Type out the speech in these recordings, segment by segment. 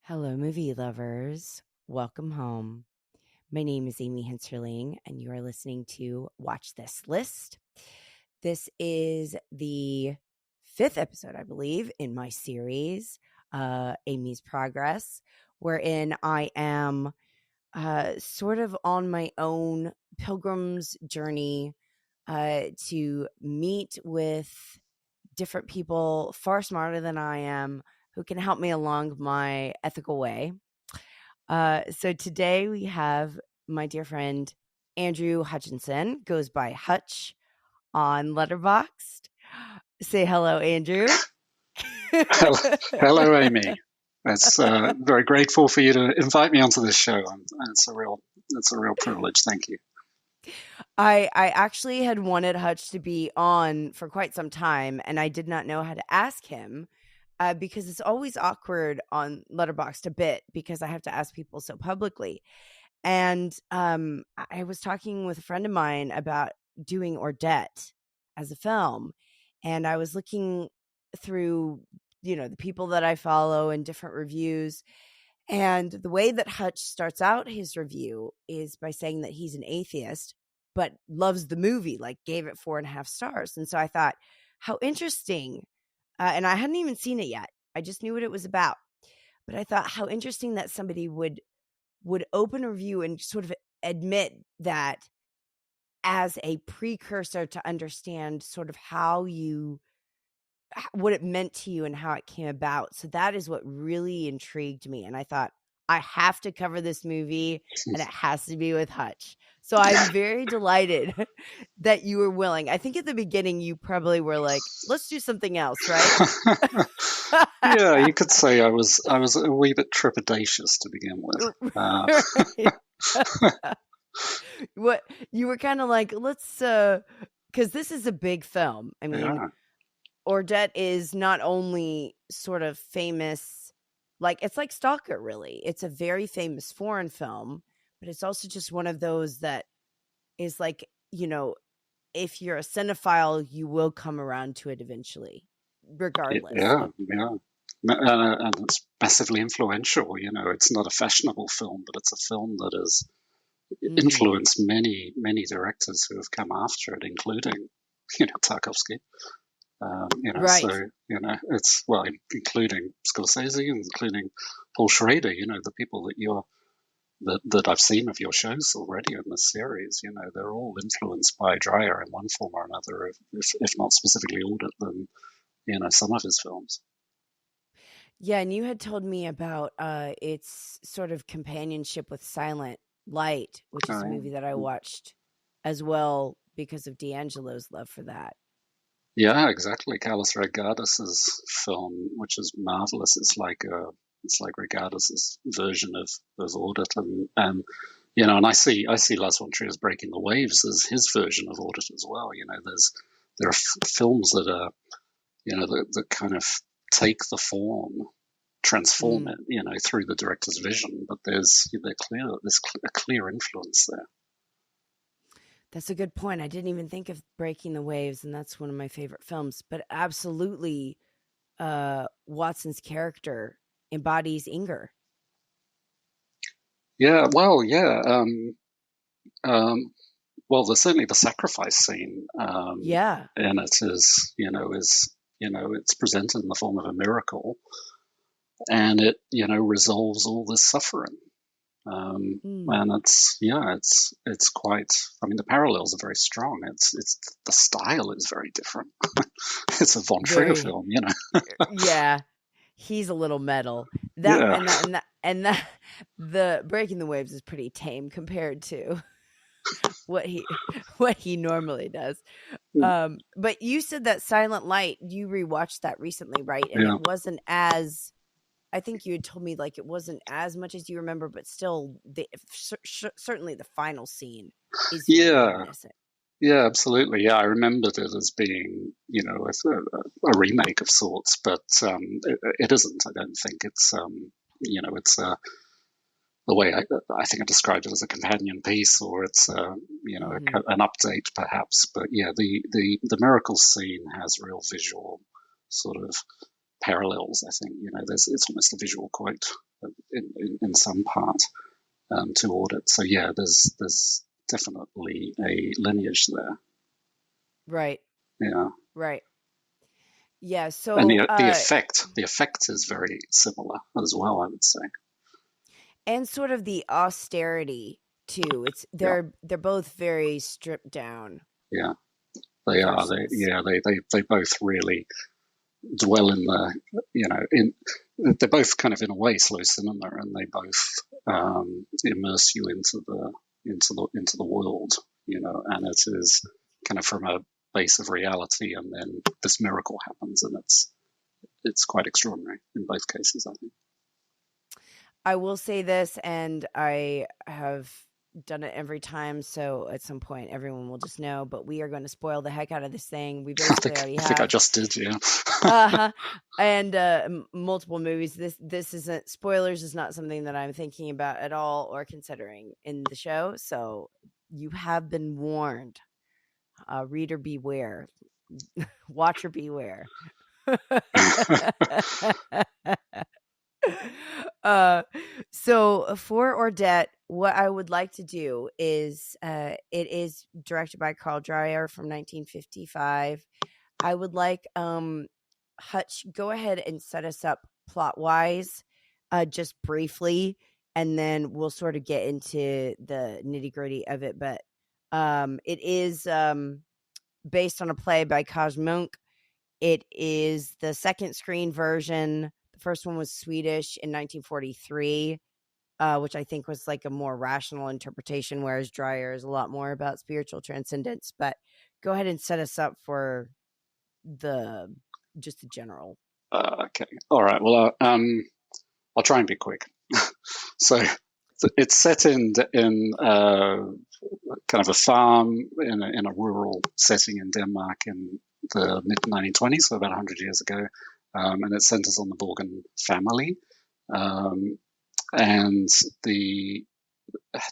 Hello, movie lovers. Welcome home. My name is Amy Henserling, and you are listening to Watch This List. This is the fifth episode, I believe, in my series, Amy's Progress, wherein I am sort of on my own pilgrim's journey to meet with different people far smarter than I am who can help me along my ethical way. So today we have my dear friend Andrew Hutchinson, goes by Hutch on Letterboxd. Say hello, Andrew. Hello, hello, Amy. It's very grateful for you to invite me onto this show. It's a real privilege. Thank you. I actually had wanted Hutch to be on for quite some time, and I did not know how to ask him because it's always awkward on Letterboxd a bit because I have to ask people so publicly. And I was talking with a friend of mine about doing ORDET as a film, and I was looking through, the people that I follow and different reviews. And the way that Hutch starts out his review is by saying that he's an atheist, but loves the movie, like gave it 4.5 stars. And so I thought, how interesting. And I hadn't even seen it yet. I just knew what it was about. But I thought how interesting that somebody would open a review and sort of admit that as a precursor to understand sort of what it meant to you and how it came about. So that is what really intrigued me. And I thought, I have to cover this movie and it has to be with Hutch. So I'm very delighted that you were willing. I think at the beginning you probably were like, let's do something else, right? Yeah, you could say I was a wee bit trepidatious to begin with. What you were kind of like, let's because this is a big film. I mean, Yeah, ORDET is not only sort of famous, like it's like Stalker, really. It's a very famous foreign film, but it's also just one of those that is like, if you're a cinephile, you will come around to it eventually, regardless. yeah. And it's massively influential. It's not a fashionable film, but it's a film that has Mm-hmm. influenced many directors who have come after it, including, Tarkovsky. So Right. it's including Scorsese, including Paul Schrader. The people that I've seen of your shows already in this series. They're all influenced by Dreyer in one form or another, if not specifically Audit, then some of his films. Yeah, and you had told me about its sort of companionship with Silent Light, which is a movie that I watched as well because of D'Angelo's love for that. Yeah, exactly. Carlos Regades's film, which is marvelous. It's like Regades's version of Audit, and I see Lars von Trier's Breaking the Waves as his version of Audit as well. There are films that are that kind of take the form, transform Mm, it, through the director's vision, but there's a clear influence there. that's a good point. I didn't even think of Breaking the Waves, and that's one of my favorite films. But absolutely, Watson's character embodies Inger. Yeah, well, yeah. There's certainly the sacrifice scene, Yeah. and it's presented in the form of a miracle, and it resolves all this suffering. Mm, And it's quite. I mean, the parallels are very strong. It's the style is very different. It's a von Trier very. film. Yeah. He's a little metal. That Yeah, and that and that and that the Breaking the Waves is pretty tame compared to what he what he normally does. But you said that Silent Light, you rewatched that recently, right? And yeah, it wasn't as I think you had told me like it wasn't as much as you remember, but still certainly the final scene is very yeah. reminiscent. Yeah, absolutely. Yeah, I remembered it as being, a remake of sorts, but it isn't. I don't think it's the way I think I described it as a companion piece, or it's Mhm. an update perhaps. But yeah, the miracle scene has real visual sort of parallels. I think it's almost a visual quote in some part to ORDET. So yeah, there's definitely a lineage there. Right. Yeah, Right. Yeah. and So, the effect is very similar as well, I would say. and sort of the austerity too. It's Yeah, they're both very stripped down yeah, they are. versions. They both really dwell in in they're both kind of in a way slow cinema, and they both immerse you into the world, and it is kind of from a base of reality, and then this miracle happens, and it's quite extraordinary in both cases, I think. I will say this, and I have done it every time, so at some point everyone will just know, but we are going to spoil the heck out of this thing. We basically already I think I have. just did, yeah. Uh-huh. And multiple movies. This isn't spoilers is not something that I'm thinking about at all or considering in the show, so you have been warned. Reader beware. Watcher beware. uh, so for Ordet, what I would like to do is it is directed by Carl Dreyer from 1955. I would like Hutch go ahead and set us up plot wise, just briefly, and then we'll sort of get into the nitty gritty of it. But it is based on a play by Cosmonk. It is the second screen version. The first one was Swedish in 1943, which I think was like a more rational interpretation, whereas Dreyer is a lot more about spiritual transcendence. But go ahead and set us up for the just the general. Okay, all right. Well, I'll try and be quick. So it's set in kind of a farm in a rural setting in Denmark in the mid 1920s, so about 100 years ago, and it centers on the Borgen family. Um, and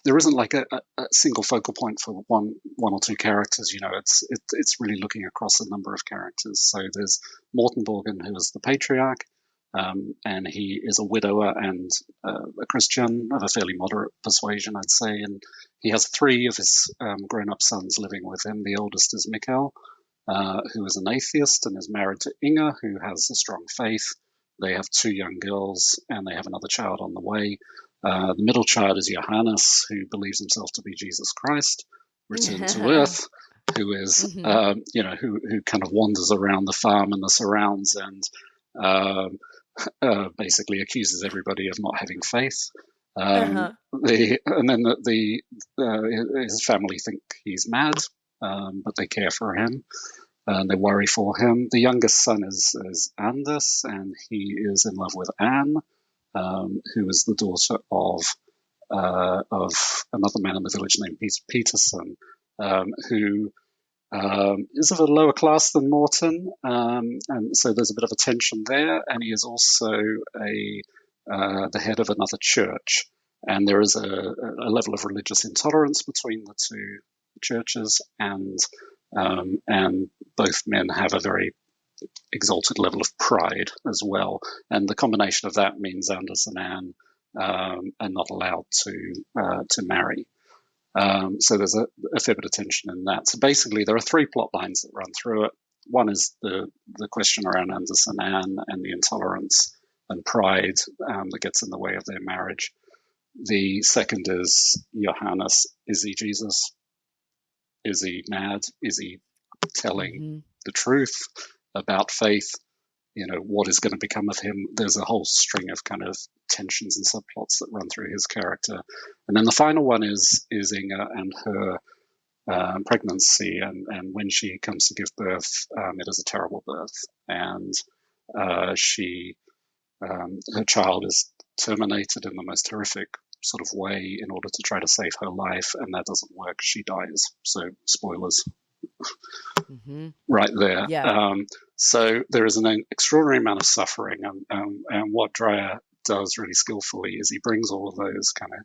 there isn't like a single focal point for one or two characters. It's really looking across a number of characters. So there's Morten Borgen, who is the patriarch, and he is a widower and a Christian of a fairly moderate persuasion, I'd say. And he has three of his grown-up sons living with him. The oldest is Mikkel, who is an atheist and is married to Inger, who has a strong faith. They have two young girls, and they have another child on the way. The middle child is Johannes, who believes himself to be Jesus Christ, returned to Earth, who is, Mhm. who kind of wanders around the farm and the surrounds, and basically accuses everybody of not having faith. Uh-huh. And then his family think he's mad, but they care for him and they worry for him. The youngest son is Anders, and he is in love with Anne, who is the daughter of another man in the village named Peterson, who is of a lower class than Morton, and so there's a bit of a tension there. And he is also the head of another church, and there is a level of religious intolerance between the two churches, and both men have a very exalted level of pride as well. And the combination of that means Anders and Anne are not allowed to marry. So there's a fair bit of tension in that. So basically, there are three plot lines that run through it. One is the question around Anders and Anne and the intolerance and pride that gets in the way of their marriage. The second is Johannes. Is he Jesus? Is he mad? Is he telling Mm-hmm. the truth about faith? What is going to become of him? There's a whole string of kind of tensions and subplots that run through his character. And then the final one is Inga and her pregnancy, and when she comes to give birth, it is a terrible birth, and she her child is terminated in the most horrific sort of way in order to try to save her life, and that doesn't work. She dies. So spoilers Mm-hmm. right there. Yeah. So there is an extraordinary amount of suffering, and what Dreyer does really skillfully is he brings all of those kind of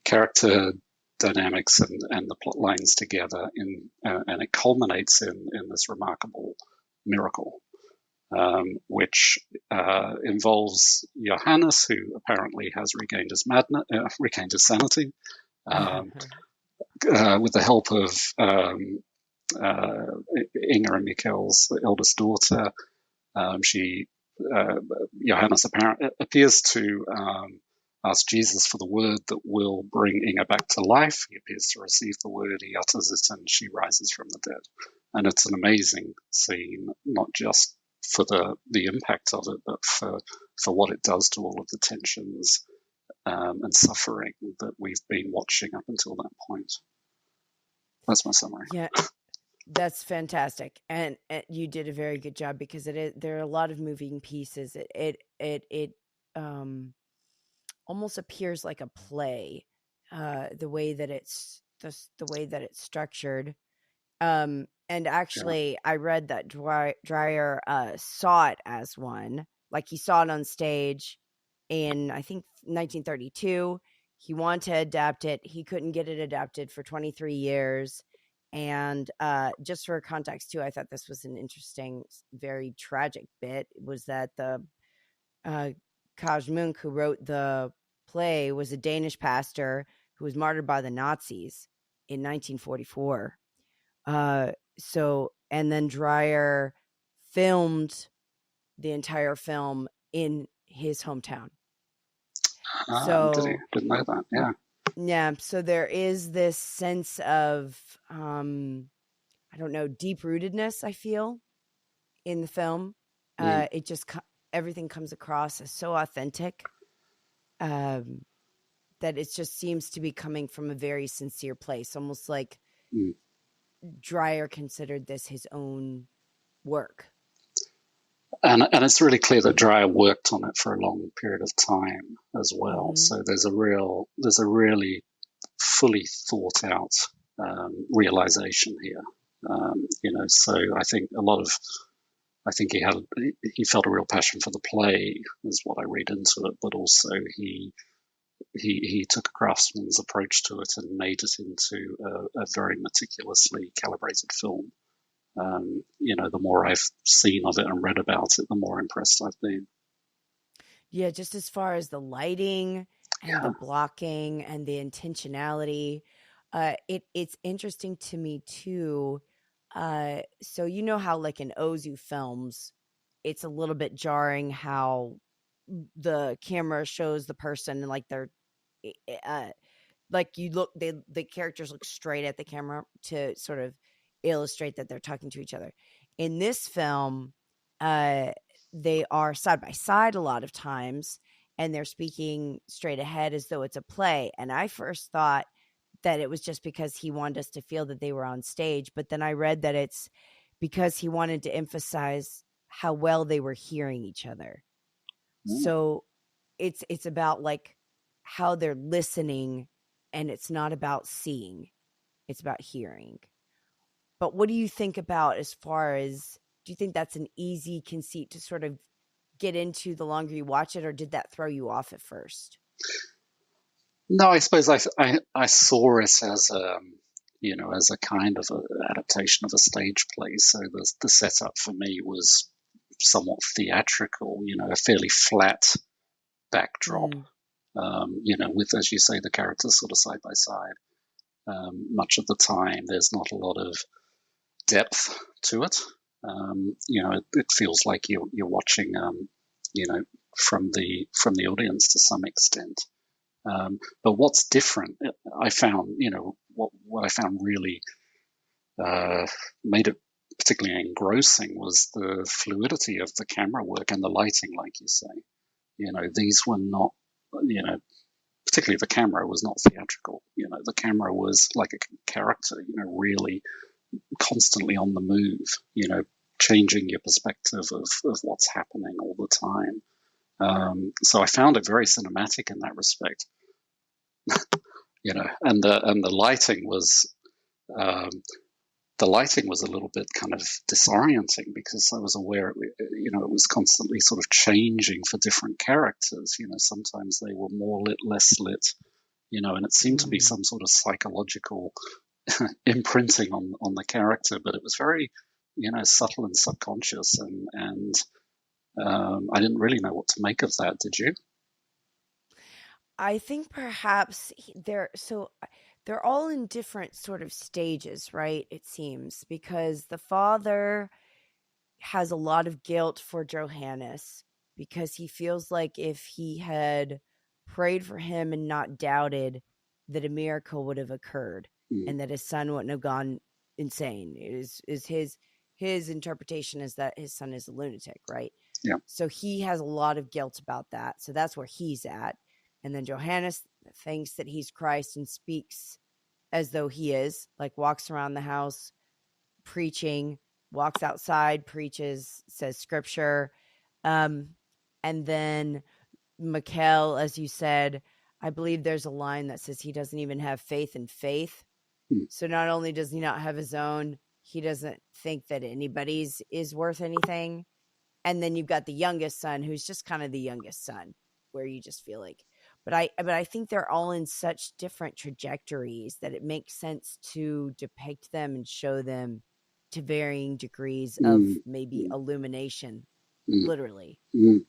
character dynamics and the plot lines together and it culminates in this remarkable miracle. which involves Johannes, who apparently has regained his sanity, um, with the help of Inga and Mikkel's eldest daughter. She Johannes appears to ask Jesus for the word that will bring Inga back to life. He appears to receive the word, he utters it, and she rises from the dead. And it's an amazing scene, not just for the impact of it, but for what it does to all of the tensions and suffering that we've been watching up until that point. That's my summary. Yeah, that's fantastic, and you did a very good job, because there are a lot of moving pieces. It almost appears like a play, the way that the way that it's structured. And actually, I read that Dreyer saw it as one. Like, he saw it on stage in, I think, 1932. He wanted to adapt it. He couldn't get it adapted for 23 years. And just for context, too, I thought this was an interesting, very tragic bit, was that the Kaj Munk, who wrote the play, was a Danish pastor who was martyred by the Nazis in 1944. And then Dreyer filmed the entire film in his hometown. Didn't know that. Yeah. Yeah. So there is this sense of, I don't know, deep rootedness, I feel, in the film. It just, everything comes across as so authentic, that it just seems to be coming from a very sincere place, almost like Dreyer considered this his own work. And it's really clear that Dreyer worked on it for a long period of time as well. Mm-hmm. So there's a really fully thought out realization here. So I think he felt a real passion for the play, is what I read into it, but also he took a craftsman's approach to it and made it into a very meticulously calibrated film. The more I've seen of it and read about it, the more impressed I've been. Yeah, just as far as the lighting and the blocking and the intentionality, it's interesting to me too. So you know how, like, in Ozu films, it's a little bit jarring how the camera shows the person and, like, they're like, the characters look straight at the camera to sort of illustrate that they're talking to each other. In this film, they are side by side a lot of times, and they're speaking straight ahead as though it's a play. And I first thought that it was just because he wanted us to feel that they were on stage, but then I read that it's because he wanted to emphasize how well they were hearing each other. So it's about, like, how they're listening, and it's not about seeing, it's about hearing. But what do you think about, as far as, do you think that's an easy conceit to sort of get into the longer you watch it, or did that throw you off at first? No, I suppose I saw it as as a kind of adaptation of a stage play. So the setup for me was somewhat theatrical, a fairly flat backdrop, with, as you say, the characters sort of side by side. Much of the time, there's not a lot of depth to it. It feels like you're watching, from the audience to some extent. But what's different, I found, what I found really made it particularly engrossing was the fluidity of the camera work and the lighting, like you say. These were not, particularly the camera was not theatrical. The camera was like a character, really constantly on the move, changing your perspective of what's happening all the time. So I found it very cinematic in that respect. And the lighting was a little bit kind of disorienting, because I was aware it was constantly sort of changing for different characters. Sometimes they were more lit, less lit, and it seemed to be some sort of psychological imprinting on the character, but it was very, subtle and subconscious, and I didn't really know what to make of that. Did you? I think perhaps they're all in different sort of stages, right? It seems because the father has a lot of guilt for Johannes because he feels like if he had prayed for him and not doubted, that a miracle would have occurred Mm, and that his son wouldn't have gone insane. Is his interpretation is that his son is a lunatic, right? yeah. So he has a lot of guilt about that. So that's where he's at. And then Johannes thinks that he's Christ and speaks as though he is, like walks around the house preaching, walks outside, preaches, says scripture. Um, and then Mikhail, as you said, I believe there's a line that says he doesn't even have faith in faith. Mm, So not only does he not have his own, he doesn't think that anybody's is worth anything. And then you've got the youngest son who's just kind of the youngest son, where you just feel like, but I think they're all in such different trajectories that it makes sense to depict them and show them to varying degrees of mm, maybe mm, illumination, mm, literally. mm.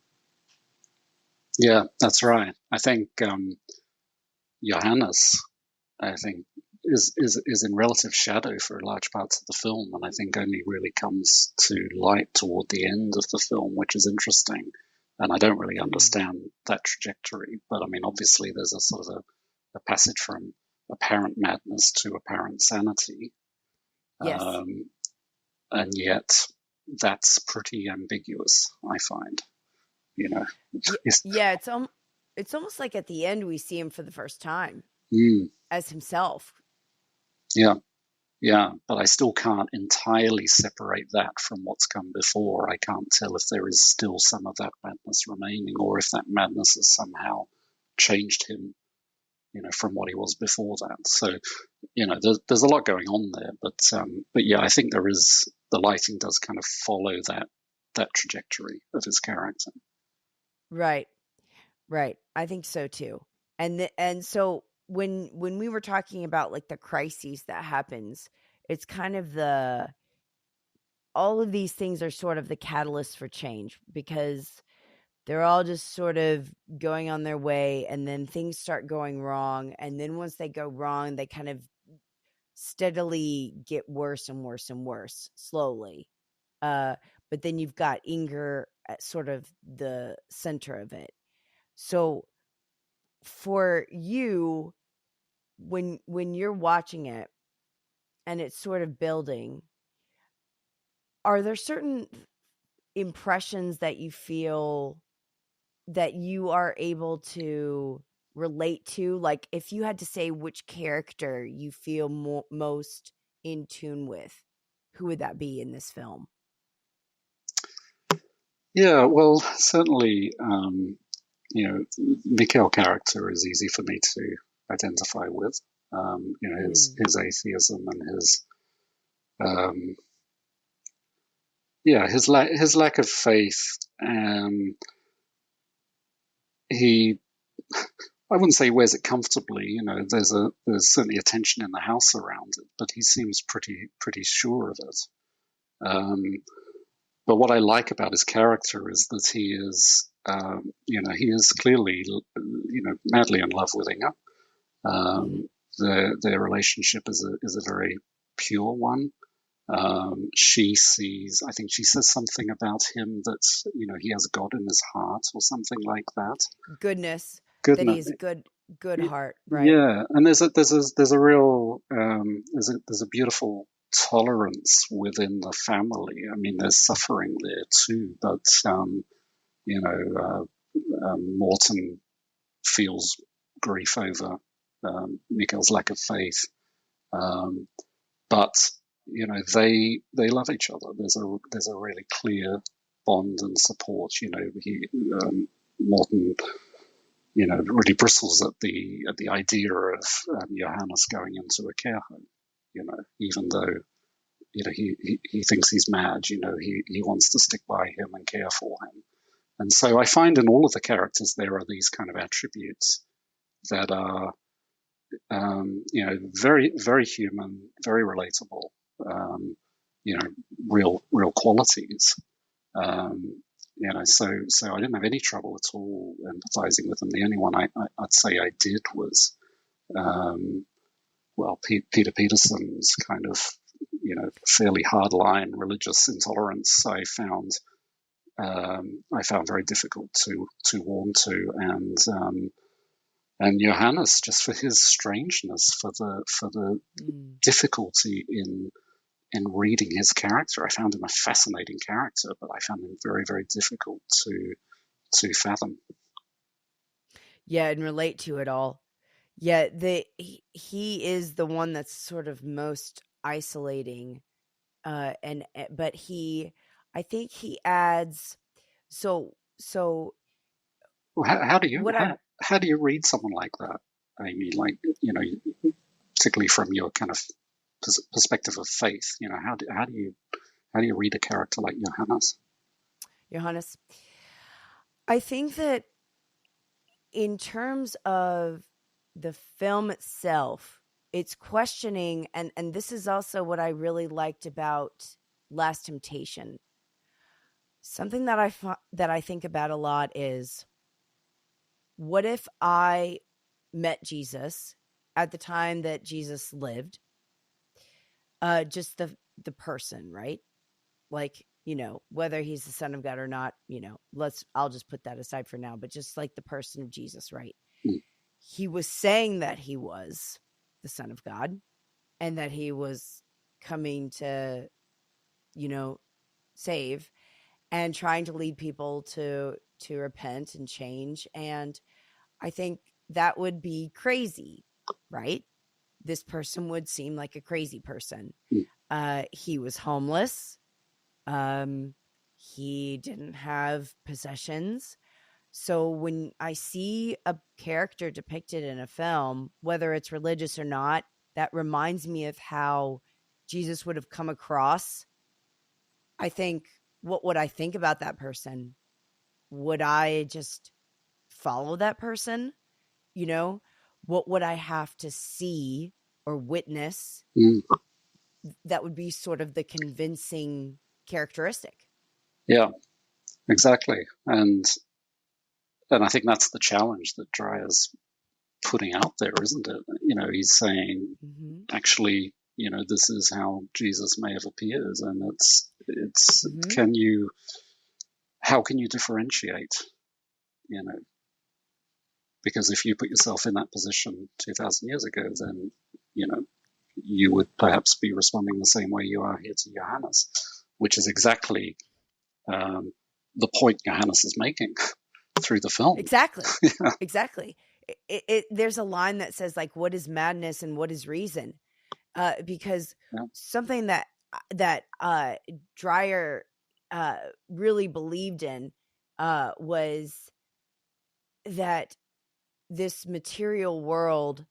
Yeah, that's right. I think Johannes, I think, is in relative shadow for large parts of the film, and I think only really comes to light toward the end of the film, which is interesting. And I don't really Mm, understand that trajectory, but I mean, obviously, there's a sort of a passage from apparent madness to apparent sanity, yes. um, and yet that's pretty ambiguous. I find, you know, Yeah, it's, yeah, it's almost like at the end we see him for the first time mm, as himself. yeah. Yeah, but I still can't entirely separate that from what's come before. I can't tell if there is still some of that madness remaining, or if that madness has somehow changed him, from what he was before that. So, there's a lot going on there, but yeah, I think there is the lighting does kind of follow that trajectory of his character. Right. Right. I think so too. And so when we were talking about like the crises that happens, it's kind of the all of these things are sort of the catalyst for change because they're all just sort of going on their way and then things start going wrong and then once they go wrong, they kind of steadily get worse and worse and worse slowly. Uh but then you've got Inger at sort of the center of it. So for you when you're watching it and it's sort of building, are there certain impressions that you feel that you are able to relate to? Like if you had to say which character you feel most in tune with, who would that be in this film? Yeah, well, certainly, Mikhail character is easy for me to identify with. His Mm, his atheism and um, his lack of faith. He I wouldn't say he wears it comfortably. There's certainly a tension in the house around it, but he seems pretty sure of it. Um, but what I like about his character is that he is clearly, madly in love with Inga. hmm Their relationship is a very pure one. I think she says something about him that, he has God in his heart or something like that. Goodness, that he Goodness, is a good heart, right? yeah. And there's a real, there's a beautiful tolerance within the family. I mean, there's suffering there too, but, you know, Morton feels grief over Mikhail's lack of faith. Um, but they love each other. There's a really clear bond and support. Morton really bristles at the idea of Johannes going into a care home. Even though he thinks he's mad. He wants to stick by him and care for him. And so I find in all of the characters there are these kind of attributes that are very very human, very relatable. Um, you know, real qualities. So I didn't have any trouble at all empathizing with them. The only one I'd say I did was, um, Peter Peterson's kind of, fairly hardline religious intolerance. I found very difficult to warm to, and Johannes, just for his strangeness, for the Mm. difficulty in reading his character. I found him a fascinating character, but I found him very, very difficult to fathom. Yeah, and relate to it all. Yeah, he is the one that's sort of most isolating, but I think he adds. So Well, how do you what I how do you read someone like that, Amy? Like, particularly from your kind of perspective of faith, how do you read a character like Johannes? Johannes, I think that in terms of the film itself, it's questioning, and this is also what I really liked about Last Temptation. Something that that I think about a lot is, what if I met Jesus at the time that Jesus lived? Just the person, right? Like, whether he's the son of God or not, I'll just put that aside for now, but just like the person of Jesus, right? Mm, He was saying that he was the son of God and that he was coming to, save and trying to lead people to repent and change. And I think that would be crazy, right? This person would seem like a crazy person. mm, He was homeless. He didn't have possessions. So when I see a character depicted in a film, whether it's religious or not, that reminds me of how Jesus would have come across. I think, what would I think about that person? Would I just follow that person? You know, what would I have to see or witness mm. that would be sort of the convincing characteristic? Yeah, exactly. And I think that's the challenge that Dreyer's putting out there, isn't it? He's saying, Mm-hmm. actually, this is how Jesus may have appeared, and it's Mm-hmm. can you how can you differentiate? You know, because if you put yourself in that position 2,000 years ago, then you know you would perhaps be responding the same way you are here to Johannes, which is exactly um, the point Johannes is making through the film. Exactly. Yeah, Exactly. There's a line that says, like, what is madness and what is reason? Because yeah. something that Dreyer uh, really believed in was that this material world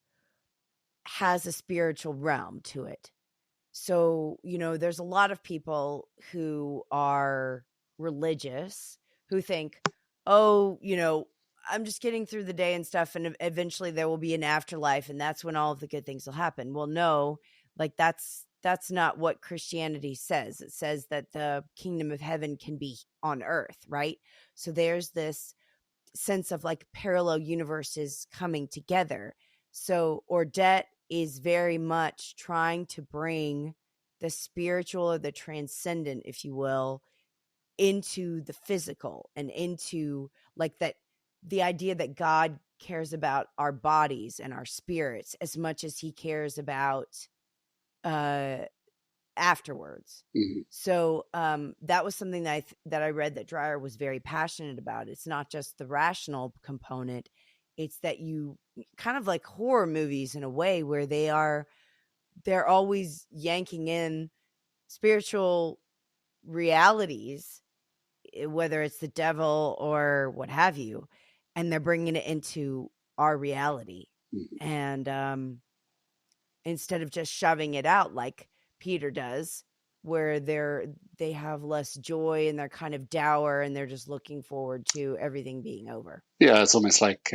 has a spiritual realm to it. So, there's a lot of people who are religious who think, oh, I'm just getting through the day and stuff, and eventually there will be an afterlife, and that's when all of the good things will happen. Well, no, like that's not what Christianity says. It says that the kingdom of heaven can be on earth, right? So there's this sense of like parallel universes coming together. So ORDET is very much trying to bring the spiritual or the transcendent, if you will, into the physical and into like that, the idea that God cares about our bodies and our spirits as much as he cares about uh afterwards. Mhm. So that was something that I read that Dreyer was very passionate about. It's not just the rational component; it's that you kind of like horror movies in a way where they're always yanking in spiritual realities, whether it's the devil or what have you, and they're bringing it into our reality. Mhm. And instead of just shoving it out like Peter does, where they have less joy and they're kind of dour and they're just looking forward to everything being over. Yeah, it's almost like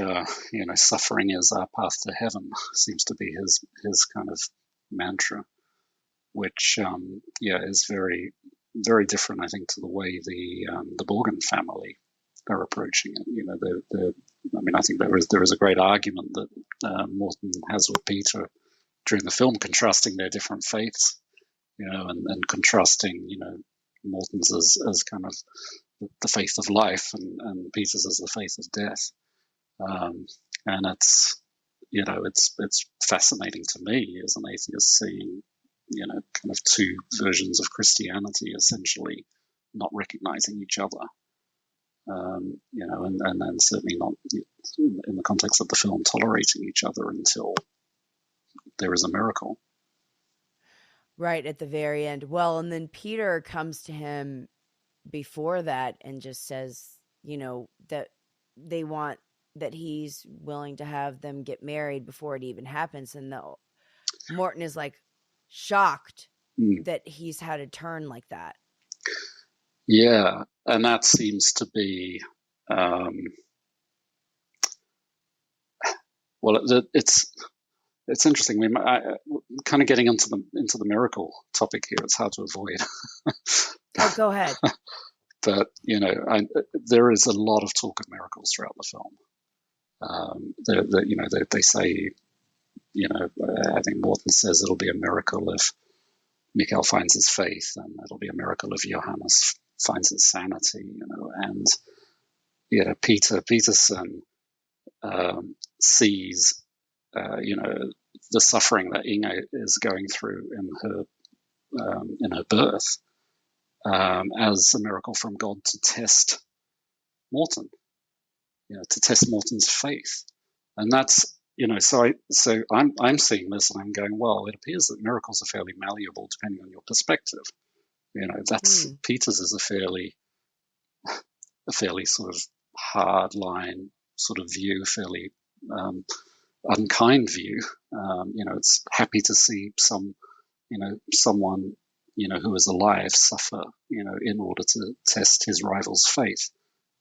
suffering is our path to heaven seems to be his kind of mantra. which is very, very different, I think, to the way the Morgan family are approaching it. I mean, I think there is a great argument that Morton has with Peter during the film, contrasting their different faiths, and contrasting, Morton's as kind of the faith of life, and Peter's as the faith of death. And it's fascinating to me as an atheist seeing, kind of two versions of Christianity essentially not recognizing each other. And then certainly not in the context of the film tolerating each other until there is a miracle. Right at the very end. Well, and then Peter comes to him before that and just says, that they want that he's willing to have them get married before it even happens. And Morton is like shocked that he's had a turn like that. Yeah, and that seems to be it's interesting. Kind of getting into the miracle topic here. It's hard to avoid. Oh, go ahead. But there is a lot of talk of miracles throughout the film. They say, I think Morton says it'll be a miracle if Mikhail finds his faith, and it'll be a miracle if Johannes finds his sanity. And Peterson sees, the suffering that Inge is going through in her birth as a miracle from God to test Morton, to test Morton's faith. And that's, so I'm seeing this and I'm going, well, it appears that miracles are fairly malleable depending on your perspective. That's Peter's is a fairly sort of hard line sort of view, fairly unkind view. It's happy to see someone who is alive suffer, in order to test his rival's faith,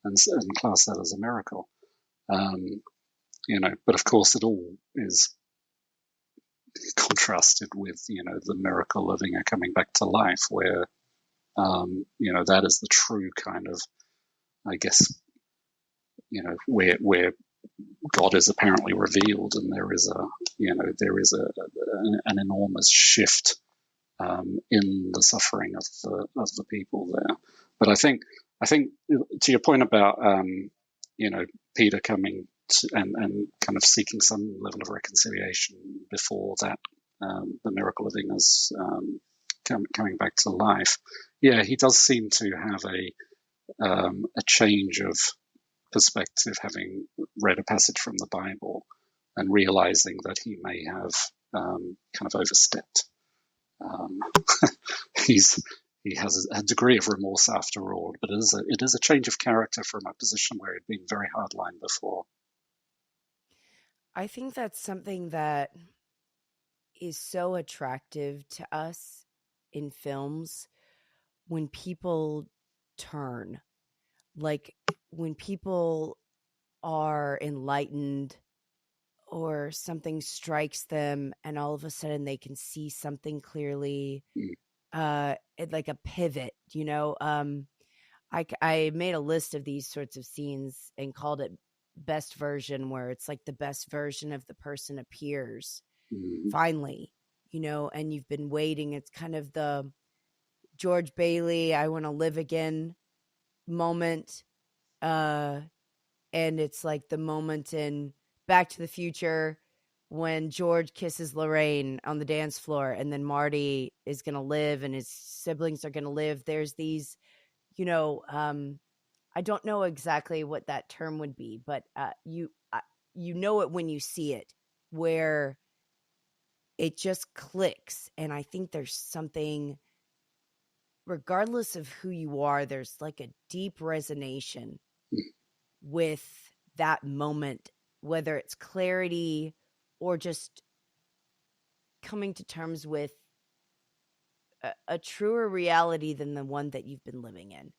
and class that as a miracle. But of course it all is contrasted with, the miracle of Inge coming back to life, where, that is the true kind of, I guess, where God is apparently revealed, and there is an enormous shift in the suffering of the people there. But I think to your point about Peter coming to, and kind of seeking some level of reconciliation before that, the miracle of Inge's coming back to life. Yeah, he does seem to have a change of perspective, having read a passage from the Bible and realizing that he may have kind of overstepped. He has a degree of remorse after all, but it is a change of character from a position where he'd been very hardline before. I think that's something that is so attractive to us in films, when people turn, like when people are enlightened or something strikes them and all of a sudden they can see something clearly, like a pivot, I made a list of these sorts of scenes and called it best version, where it's like the best version of the person appears finally, and you've been waiting. It's kind of the George Bailey, I want to live again moment. And it's like the moment in Back to the Future when George kisses Lorraine on the dance floor, and then Marty is going to live and his siblings are going to live. There's these, I don't know exactly what that term would be, but you know it when you see it, where it just clicks. And I think there's something, regardless of who you are, there's like a deep resonance with that moment, whether it's clarity or just coming to terms with a truer reality than the one that you've been living in.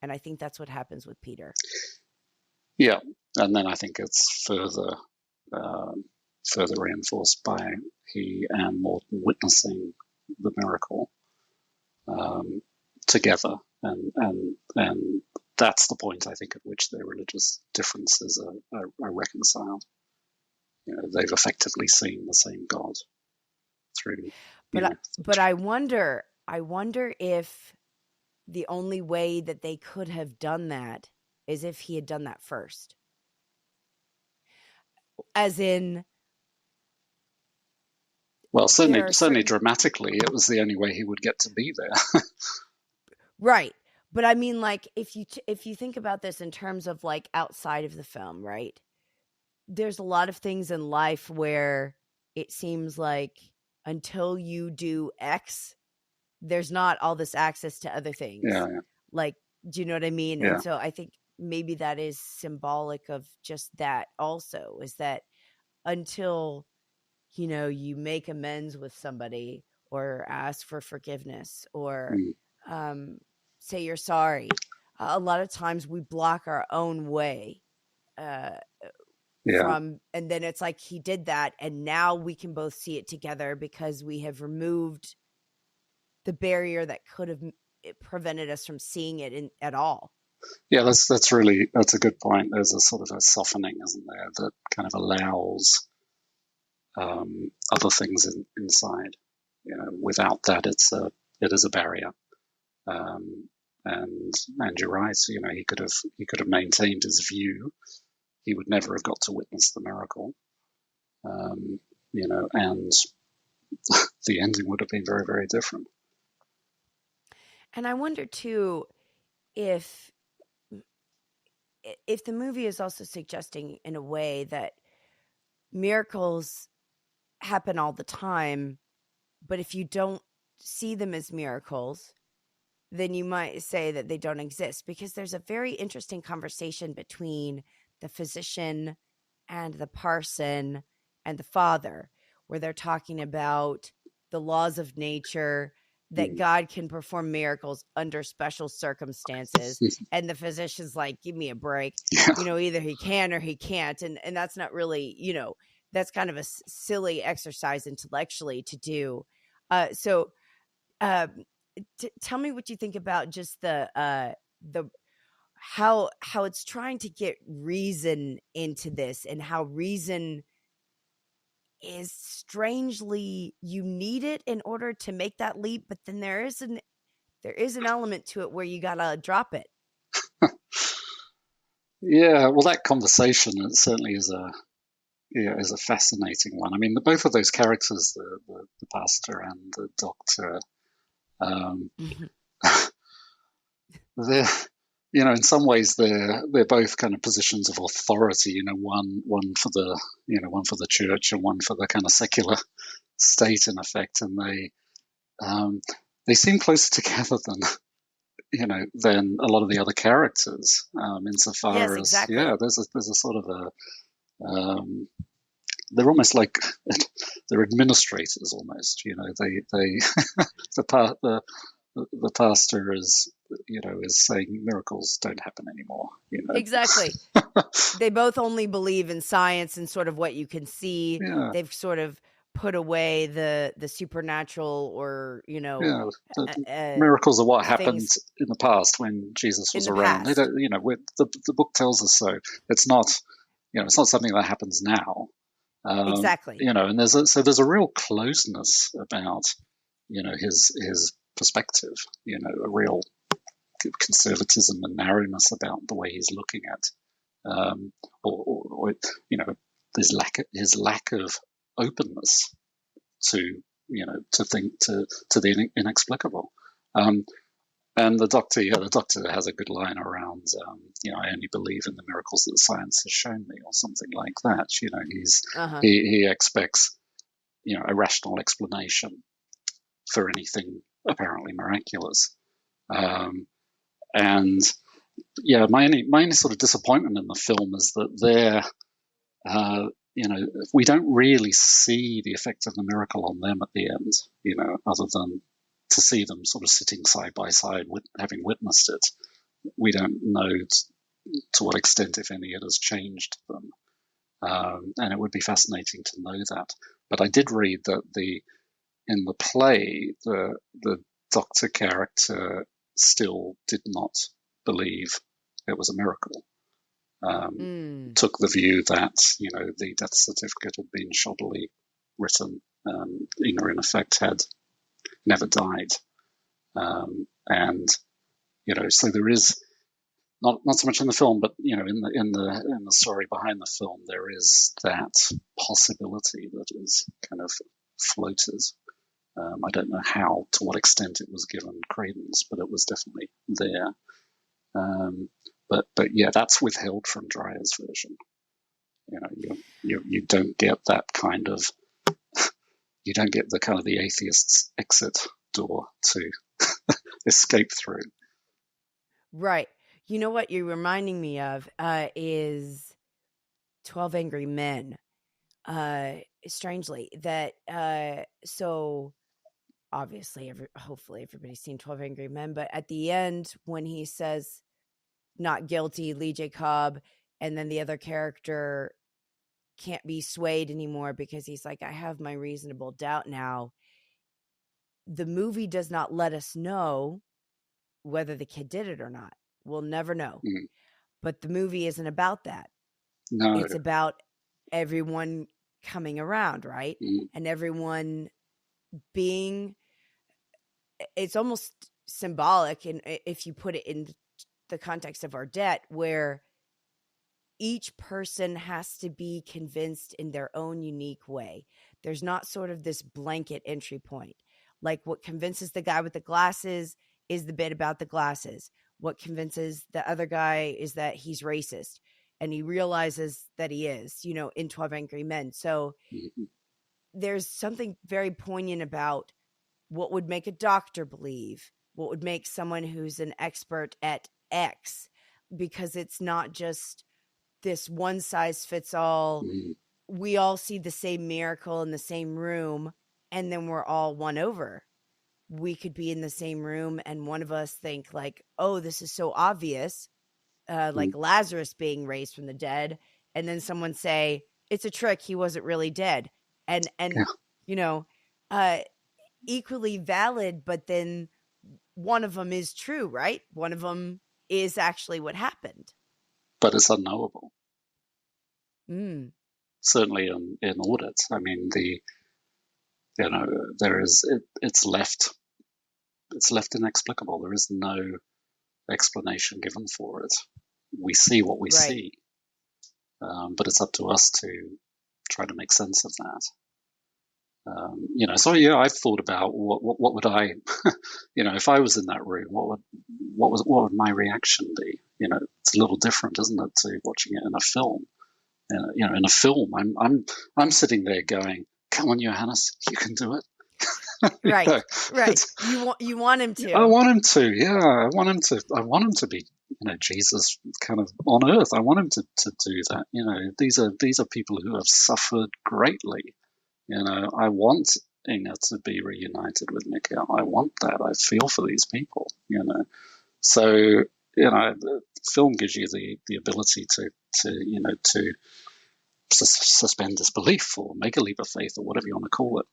And I think that's what happens with Peter. Yeah, and then I think it's further reinforced by he and Morton witnessing the miracle together, and that's the point, I think, at which their religious differences are reconciled. They've effectively seen the same God through, but I wonder if the only way that they could have done that is if he had done that first. As in, well, certainly dramatically, it was the only way he would get to be there. Right. But I mean, like, if you think about this in terms of like outside of the film, right? There's a lot of things in life where it seems like until you do X, there's not all this access to other things. Yeah. Like, do you know what I mean? Yeah. And so I think maybe that is symbolic of just that also, is that until, you make amends with somebody or ask for forgiveness or say you're sorry, a lot of times we block our own way from, and then it's like he did that, and now we can both see it together because we have removed the barrier that could have prevented us from seeing it at all. Yeah, that's a good point. There's a sort of a softening, isn't there, that kind of allows other things inside. Without that, it is a barrier. And you're right. He could have maintained his view. He would never have got to witness the miracle. And the ending would have been very, very different. And I wonder too if the movie is also suggesting in a way that miracles happen all the time, but if you don't see them as miracles, then you might say that they don't exist, because there's a very interesting conversation between the physician and the parson and the father, where they're talking about the laws of nature, that God can perform miracles under special circumstances. And the physician's like, give me a break. Yeah. Either he can or he can't. And that's not really, that's kind of a silly exercise intellectually to do. So tell me what you think about just the how it's trying to get reason into this, and how reason is strangely, you need it in order to make that leap, but then there is an element to it where you gotta drop it. Yeah, well, that conversation certainly is a fascinating one. I mean, both of those characters, the pastor and the doctor, they're, in some ways they're both kind of positions of authority. One for the church and one for the kind of secular state, in effect, and they seem closer together than a lot of the other characters, insofar yes, as exactly. there's a sort of they're almost like they're administrators almost. They the pastor is saying miracles don't happen anymore. Exactly. They both only believe in science and sort of what you can see. Yeah. They've sort of put away the supernatural, or miracles are what happened in the past when Jesus was around. They don't, the book tells us so. It's not, it's not something that happens now. Exactly. And there's a real closeness about his perspective. A real conservatism and narrowness about the way he's looking at, or his lack of openness to the inexplicable. And the doctor has a good line around, I only believe in the miracles that science has shown me, or something like that. He expects, a rational explanation for anything apparently miraculous. And my only sort of disappointment in the film is that we don't really see the effect of the miracle on them at the end, other than to see them sort of sitting side by side, having witnessed it. We don't know to what extent, if any, it has changed them. And it would be fascinating to know that. But I did read that in the play, the doctor character still did not believe it was a miracle. Mm. Took the view that the death certificate had been shoddily written. In effect, had never died, and so there is not so much in the film, but in the story behind the film, there is that possibility that is kind of floated. I don't know to what extent it was given credence, but it was definitely there. But yeah, that's withheld from Dreyer's version. You don't get that kind of you don't get the atheist's exit door to escape through. Right. You know what you're reminding me of is 12 Angry Men. Strangely, that so obviously hopefully everybody's seen 12 Angry Men, but at the end when he says not guilty, Lee J. Cobb, and then the other character can't be swayed anymore because he's like, I have my reasonable doubt now. The movie does not let us know whether the kid did it or not. We'll never know. Mm. But the movie isn't about that. No. It's about everyone coming around, right? Mm. And everyone being, it's almost symbolic. And if you put it in the context of ORDET, where each person has to be convinced in their own unique way. There's not sort of this blanket entry point. Like what convinces the guy with the glasses is the bit about the glasses. What convinces the other guy is that he's racist. And he realizes that he is, in 12 Angry Men. So Mm-hmm. there's something very poignant about what would make a doctor believe, what would make someone who's an expert at X, because it's not just this one size fits all. Mm-hmm. We all see the same miracle in the same room, and then we're all won over. We could be in the same room, and one of us think like, "Oh, this is so obvious," like Lazarus being raised from the dead, and then someone say, "It's a trick. He wasn't really dead," and Yeah. you know, uh, equally valid. But then one of them is true, right? One of them is actually what happened. But it's unknowable. Mm. Certainly in audit. I mean, there is it's left inexplicable. There is no explanation given for it. We see what we Right. see, but it's up to us to try to make sense of that. So yeah, I've thought about what would I, if I was in that room, what would my reaction be? It's a little different, isn't it, to watching it in a film? In a film, I'm sitting there going, "Come on, Johannes, you can do it." Right. Right. You want him I to. want him to, yeah. I want him to be, Jesus kind of on earth. I want him to do that. These are people who have suffered greatly. I want Inga to be reunited with Mikael. I want that. I feel for these people. So the film gives you the ability to suspend disbelief or make a leap of faith or whatever you want to call it.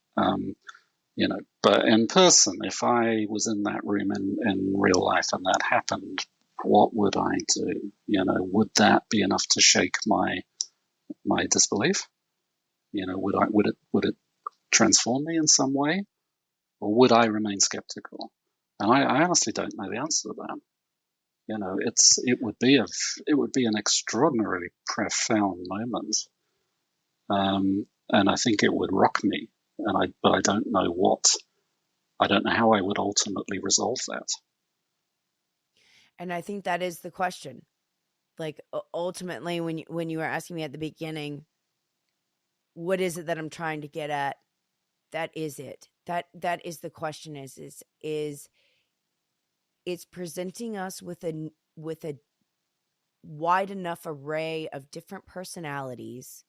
But in person, if I was in that room in real life and that happened, what would I do? Would that be enough to shake my disbelief? Would it transform me in some way, or would I remain skeptical? And I honestly don't know the answer to that. It would be an extraordinarily profound moment, and I think it would rock me. But I don't know how I would ultimately resolve that. And I think that is the question. Like ultimately when you were asking me at the beginning, what is it that I'm trying to get at? That is it. That is the question is it's presenting us with a wide enough array of different personalities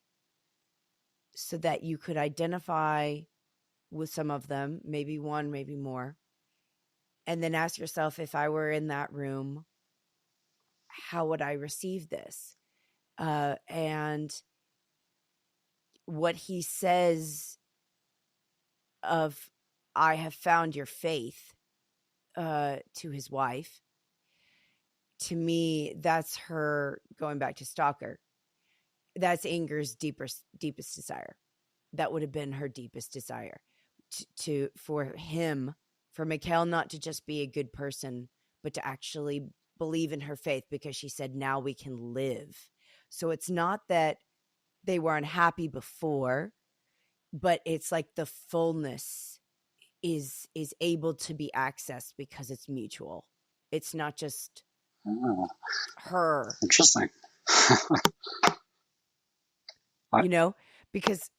so that you could identify with some of them, maybe one, maybe more. And then ask yourself, if I were in that room, how would I receive this? And what he says of I have found your faith, to his wife. To me, that's her going back to Stalker. That's Inger's deepest desire. That would have been her deepest desire, for Mikhail not to just be a good person, but to actually believe in her faith, because she said, now we can live. So it's not that they were unhappy before, but it's like the fullness is able to be accessed because it's mutual. It's not just Oh, her, interesting. I, because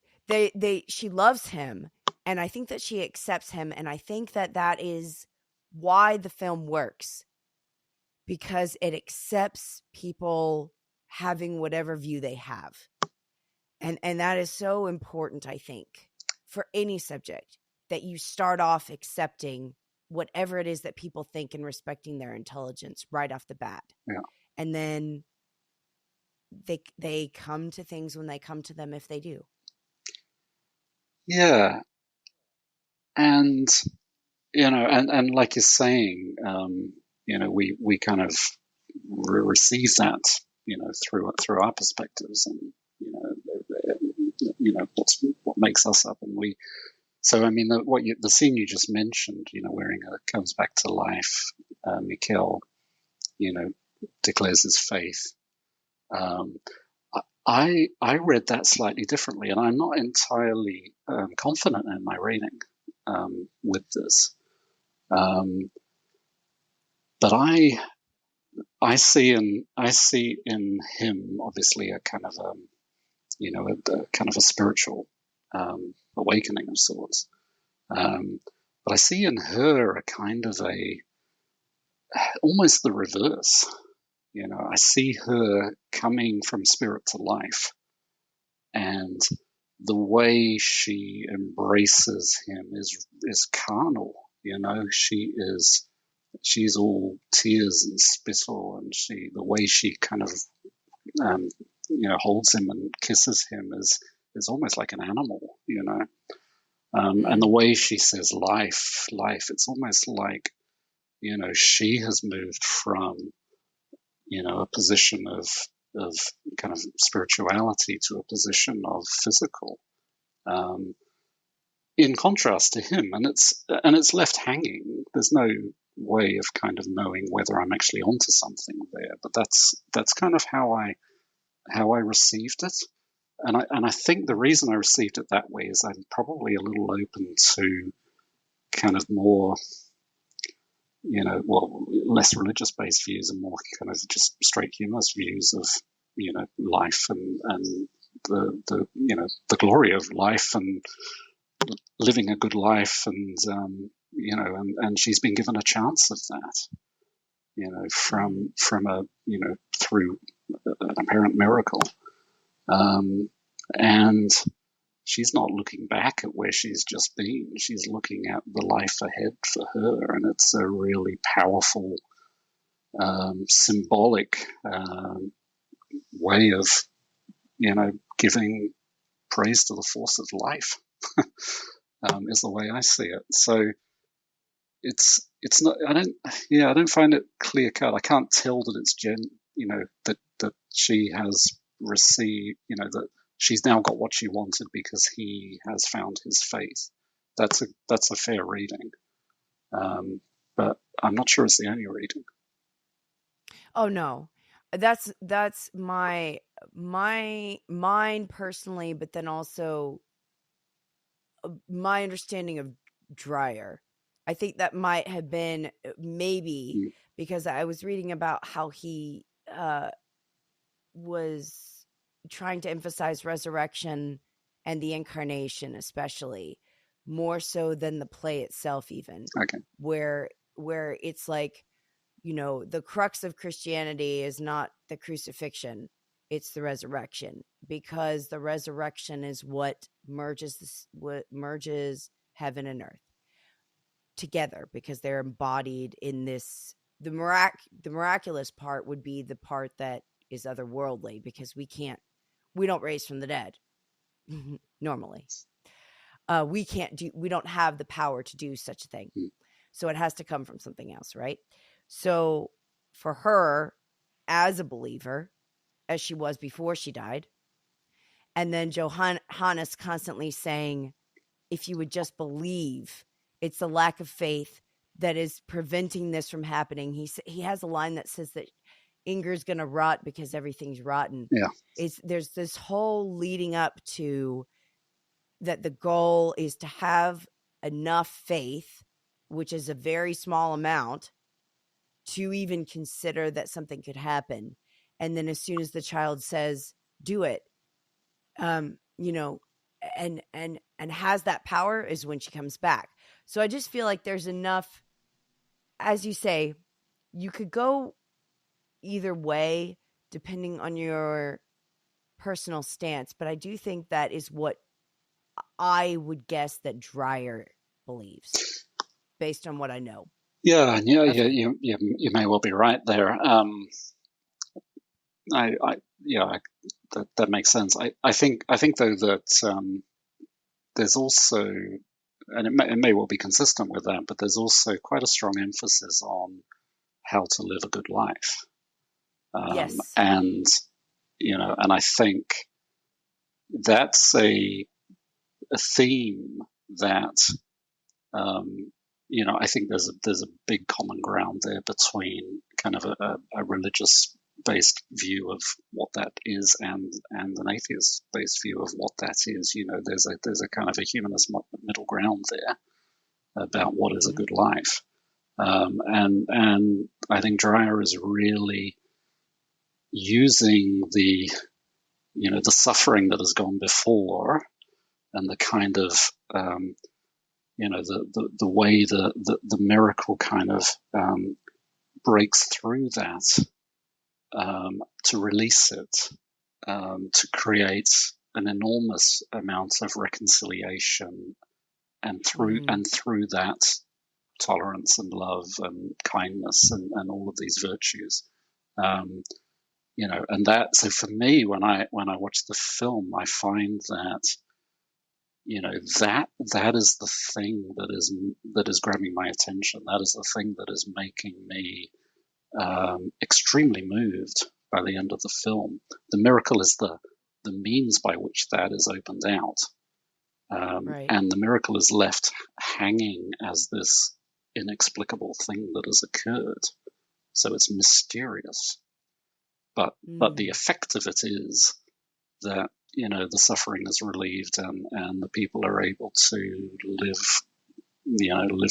she loves him, and I think that she accepts him, and I think that is why the film works, because it accepts people having whatever view they have. And that is so important, I think, for any subject, that you start off accepting whatever it is that people think and respecting their intelligence right off the bat. yeah. And then they come to things when they come to them, if they do. Yeah. And, and like you're saying, we kind of receive that, through our perspectives, and, what makes us up. And so, I mean, the scene you just mentioned, where it comes back to life, Mikhail, declares his faith. I read that slightly differently, and I'm not entirely confident in my reading with this. But I see in him, obviously, a kind of a kind of a spiritual awakening of sorts. But I see in her a kind of almost the reverse. I see her coming from spirit to life, and the way she embraces him is carnal. She's all tears and spittle, and the way she kind of holds him and kisses him is almost like an animal. And the way she says life, it's almost like she has moved from a position of kind of spirituality to a position of physical, in contrast to him, and it's left hanging. There's no way of kind of knowing whether I'm actually onto something there, but that's kind of how I received it. And I think the reason I received it that way is I'm probably a little open to kind of more, less religious based views, and more kind of just straight humorous views of, life, and the glory of life, and living a good life, and and she's been given a chance of that, from a through an apparent miracle, and she's not looking back at where she's just been. She's looking at the life ahead for her, and it's a really powerful, symbolic way of, giving praise to the force of life. Is the way I see it. So it's not. I don't find it clear cut. I can't tell that it's that she has received, that she's now got what she wanted because he has found his faith. That's a fair reading, but I'm not sure it's the only reading. Oh no, that's my mine personally, but then also my understanding of Dreyer. I think that might have been maybe because I was reading about how he was trying to emphasize resurrection and the incarnation, especially more so than the play itself, even. Okay. Where it's like, the crux of Christianity is not the crucifixion, it's the resurrection, because the resurrection is what merges heaven and earth together, because they're embodied in this. The miraculous part would be the part that is otherworldly, because we don't raise from the dead normally. we don't have the power to do such a thing. mm, So it has to come from something else, right? So for her, as a believer, as she was before she died, and then Johannes constantly saying, if you would just believe, it's the lack of faith that is preventing this from happening. He has a line that says that Inger's going to rot because everything's rotten. yeah, There's this whole leading up to that the goal is to have enough faith, which is a very small amount, to even consider that something could happen. And then as soon as the child says, do it, you know, and has that power is when she comes back. So I just feel like there's enough, as you say, you could go either way depending on your personal stance, but I do think that is what I would guess that Dreyer believes based on what I know yeah, yeah, of yeah. him. You may well be right there. That makes sense. I think though that there's also, and it may well be consistent with that, but there's also quite a strong emphasis on how to live a good life, Yes. and and I think that's a theme that I think there's a big common ground there between kind of a religious based view of what that is and an atheist based view of what that is. There's a kind of a humanist middle ground there about what is a Mm-hmm. good life, and I think Dreyer is really using the suffering that has gone before and the kind of the way the miracle kind of breaks through that, to release it, to create an enormous amount of reconciliation, and Mm. through that tolerance and love and kindness and all of these virtues. Um, and that, so for me, when I watch the film, I find that that is the thing that is grabbing my attention. That is the thing that is making me extremely moved by the end of the film. The miracle is the means by which that is opened out, Right. and the miracle is left hanging as this inexplicable thing that has occurred. So it's mysterious, but the Mm. effect of it is that the suffering is relieved, and the people are able to live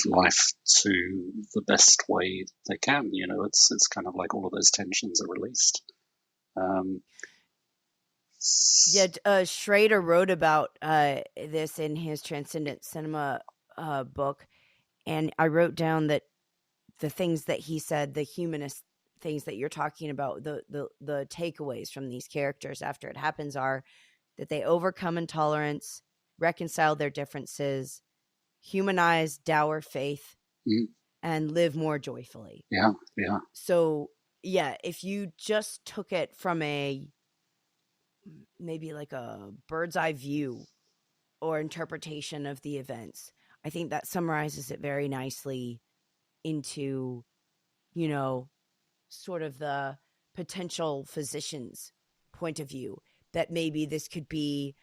life to the best way they can. It's kind of like all of those tensions are released. Um, Yeah, Schrader wrote about this in his Transcendent Cinema book, and I wrote down that the things that he said, the humanist things that you're talking about, the takeaways from these characters after it happens are that they overcome intolerance, reconcile their differences, humanize dour faith, mm, and live more joyfully. yeah, yeah, So, yeah, if you just took it from maybe like a bird's eye view or interpretation of the events, I think that summarizes it very nicely into, you know, sort of the potential physician's point of view that maybe this could be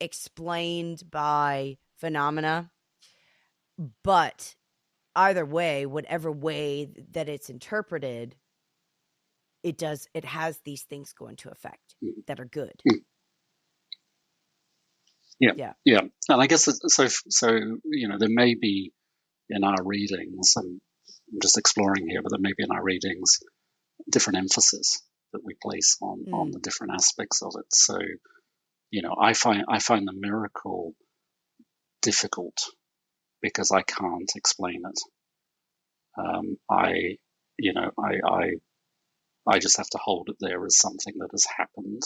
explained by phenomena, but either way, whatever way that it's interpreted, it has these things go into effect mm, that are good. mm, yeah, Yeah. yeah. And I guess so. There may be in our readings, and I'm just exploring here, but there may be in our readings different emphasis that we place on Mm. the different aspects of it. So I find the miracle difficult because I can't explain it. I you know I just have to hold it there as something that has happened.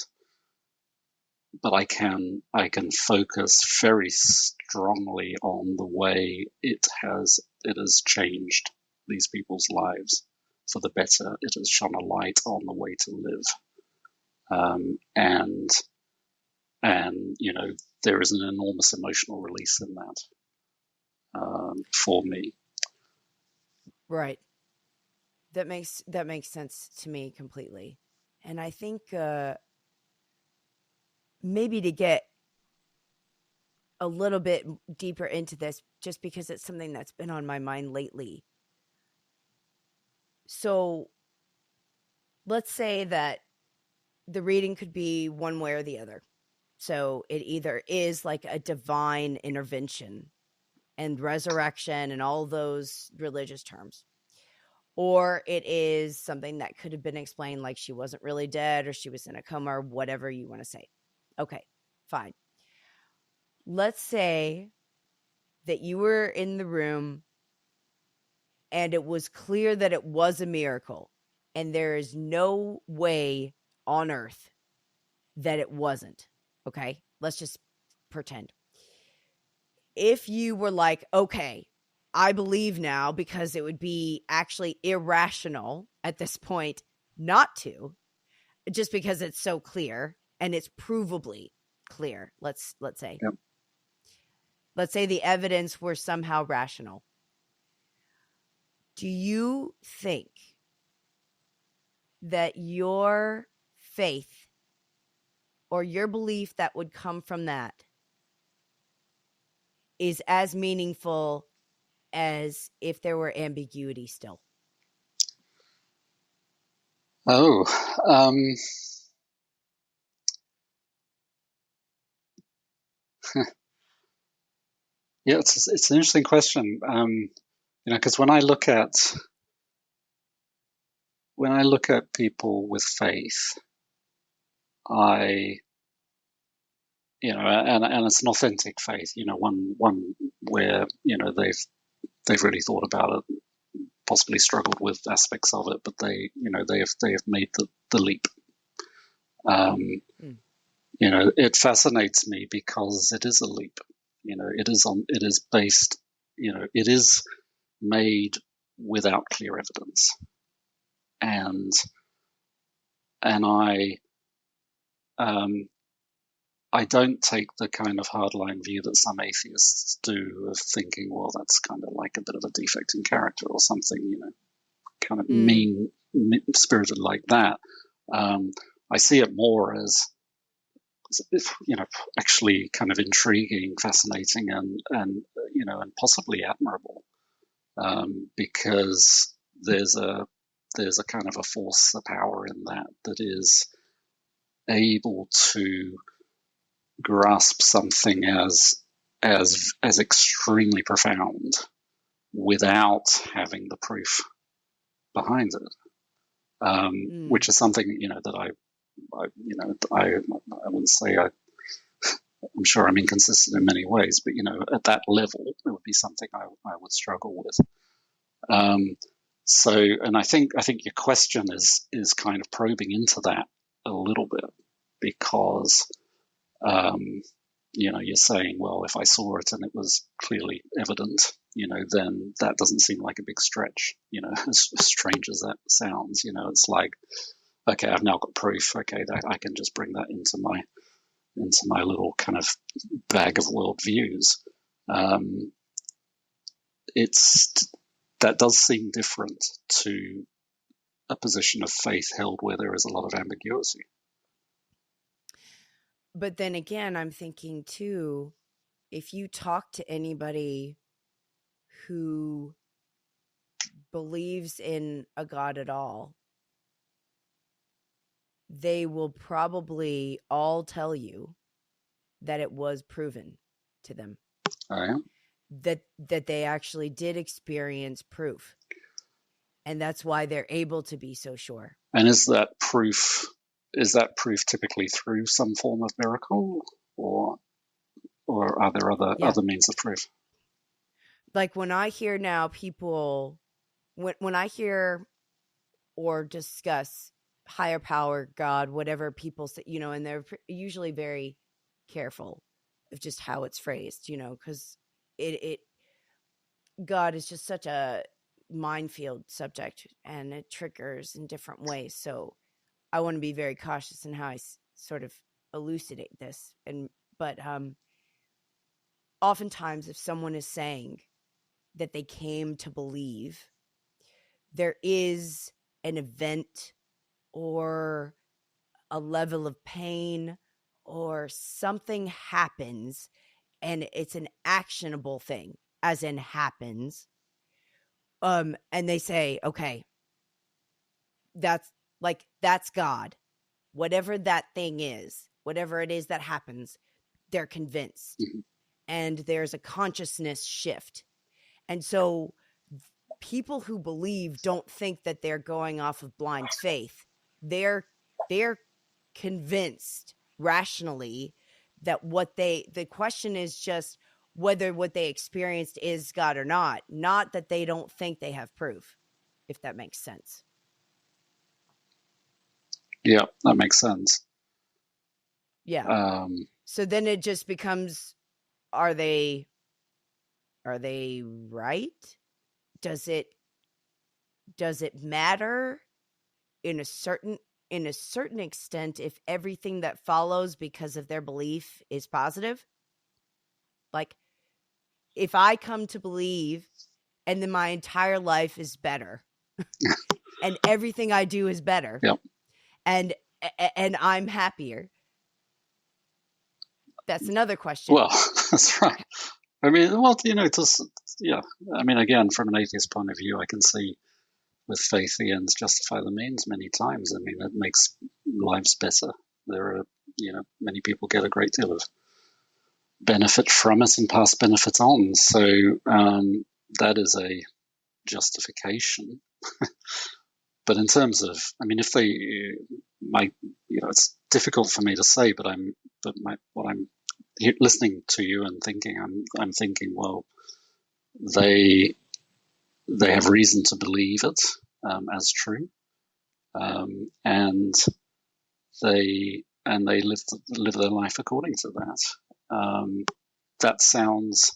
But I can focus very strongly on the way it has changed these people's lives for the better. It has shone a light on the way to live, and and there is an enormous emotional release in that for me. Right. That makes sense to me completely. And I think maybe to get a little bit deeper into this, just because it's something that's been on my mind lately. So let's say that the reading could be one way or the other. So it either is like a divine intervention and resurrection and all those religious terms, or it is something that could have been explained like she wasn't really dead or she was in a coma or whatever you want to say. Okay, fine. Let's say that you were in the room and it was clear that it was a miracle, and there is no way on earth that it wasn't. Okay, let's just pretend. If you were like, okay, I believe now, because it would be actually irrational at this point not to, just because it's so clear and it's provably clear. Let's say. Yep. Let's say the evidence were somehow rational. Do you think that your faith or your belief that would come from that is as meaningful as if there were ambiguity still? Oh, yeah, it's an interesting question. Because when I look at people with faith, I and it's an authentic faith, one where they've really thought about it, possibly struggled with aspects of it, but they have made the leap. It fascinates me because it is a leap. It is based. It is made without clear evidence, and I don't take the kind of hardline view that some atheists do of thinking, well, that's kind of like a bit of a defect in character or something, kind of mean spirited like that. I see it more as actually kind of intriguing, fascinating, and possibly admirable, because there's a kind of a force, a power in that is able to grasp something as extremely profound without having the proof behind it, which is something that I wouldn't say I'm sure I'm inconsistent in many ways, but at that level, it would be something I would struggle with. And I think your question is kind of probing into that a little bit, because you're saying, well, if I saw it and it was clearly evident, then that doesn't seem like a big stretch, as strange as that sounds. It's like, okay, I've now got proof. Okay, that I can just bring that into my little kind of bag of worldviews. That does seem different to a position of faith held where there is a lot of ambiguity. But then again, I'm thinking too, if you talk to anybody who believes in a God at all, they will probably all tell you that it was proven to them. Oh, yeah? That they actually did experience proof. And that's why they're able to be so sure. And is that proof typically through some form of miracle, or are there other means of proof? Like when I hear now people, when I hear or discuss higher power, God, whatever people say, and they're usually very careful of just how it's phrased, because God is just such a minefield subject and it triggers in different ways. So I want to be very cautious in how I sort of elucidate this. But oftentimes, if someone is saying that they came to believe, there is an event or a level of pain or something happens, and it's an actionable thing, as in happens. And they say, okay, that's God. Whatever that thing is, whatever it is that happens, they're convinced. Mhm. And there's a consciousness shift. And so people who believe don't think that they're going off of blind faith. They're convinced rationally that the question is just whether what they experienced is God or not that they don't think they have proof, if that makes sense. Yeah, that makes sense. Yeah. So then it just becomes, are they right? Does it matter in a certain extent if everything that follows because of their belief is positive? Like, if I come to believe and then my entire life is better and everything I do is better, yeah. and I'm happier, that's another question. Well, that's right. I mean, well, just, yeah. I mean, again, from an atheist point of view, I can see with faith the ends justify the means many times. I mean, it makes lives better. There are, many people get a great deal of benefit from it and pass benefits on. So that is a justification. But in terms of, I mean, if they might, it's difficult for me to say, but what I'm listening to you and thinking, I'm thinking, well, they have reason to believe it as true, and they live their life according to that. That sounds,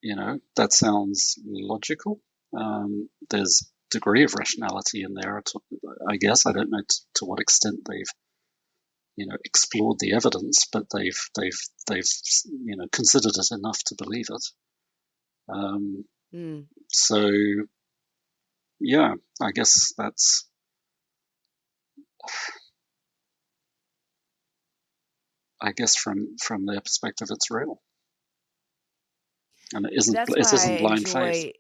that sounds logical. There's degree of rationality in there. I guess I don't know to what extent they've explored the evidence, but they've considered it enough to believe it. So yeah, I guess that's. I guess from their perspective, it's real, and it isn't. That's It why I isn't blind faith. enjoy.